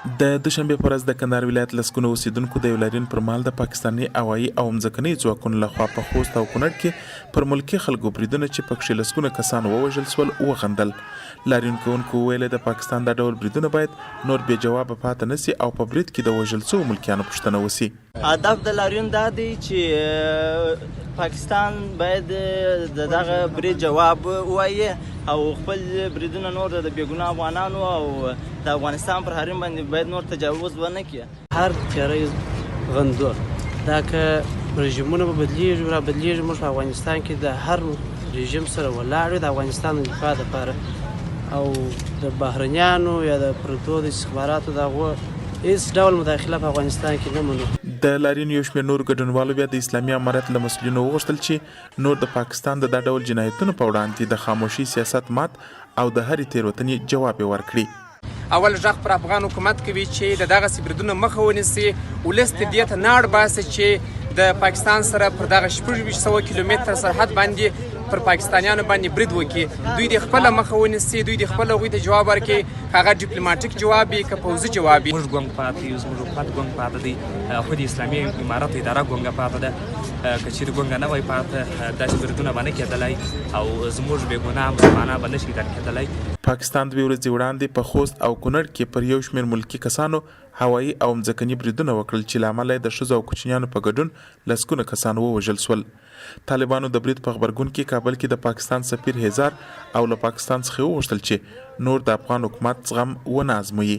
د دوشنبه په ورځ د کندهار ولایت لسکونه اوسیدونکو د یو لاریون پر مهال د پاکستاني هوایي او ځمکني ځواکونو لخوا په خوست او کونړ کې پر ملکي خلکو بریدونه چې پکښې لسکونه کسان ووژل سول وغندل. لاریون کوونکو وویل د پاکستان دا ډول بریدونه باید نور بې جوابه پاتې نسي او په برید کې د وژل سوو ملکیانو پوښتنه وسي. هدف د لاریون دا دی چې پاکستان باید دغه برید جواب ووایي او خپل بریدونه نور د بېګناه افغانانو او د افغانستان پر حریم باندې باید نور تجاوز ونه کړي. هر تیری غندور دا که رژیمونه به بدلیږي را بدلیږي، موږ په افغانستان کې د هر رژیم سره ولاړ یو د افغانستان د دفاع دپاره او د بهرنیانو یا د پردو د استخباراتو د هغو هېڅ ډول مداخله په افغانستان کې نه منو. د لاریون یو شمېر نور ګډونوالو بیا د اسلامي امارت له مسؤلینو وغوښتل چې نور د پاکستان د دا ډول جنایتونو په وړاندې د خاموشي سیاست مات او د هرې تېروتنې جواب یې ورکړي. اول غږ پر افغان حکومت کوي چې د دغسې بریدونو مخه ونیسي، ولس تر دې ته نه اړ باسي چې د پاکستان سره پر دغه 2600 کیلومتر سرحد باندې پر پاکستانیانو باندې برید وکړي. دوی د خپله مخه ونیسي، دوی د خپله هغوی ته جواب ورکړي، هغه ډیپلوماټیک جواب وي که پوځي جواب وي. موږ ګونګ پاتې یو، زموږ حکومت ګونګ پاتې دی، خو د اسلامي امارت اداره ګونګه پاتې ده. که چېرې ګونګه نه وای پاتې داسې بریدونه به نه کېدلی او زموږ بېګناه مسلمانان به نه شي ګڼل کېدلی. پاکستان دوې ورځې وړاندې په خوست او کونړ کې پر یو شمېر ملکي کسانو هوایي او ځمکني بریدونه وکړل چې له امله یې د ښځو او کوچنیانو په ګډون لسګونه کسان ووژل سول. طالبانو د برید په غبرګون کې کابل کې د پاکستان سفیر هزار او له پاکستان څخه وغوښتل چې نور د افغان حکومت زغم ونه ازمويي.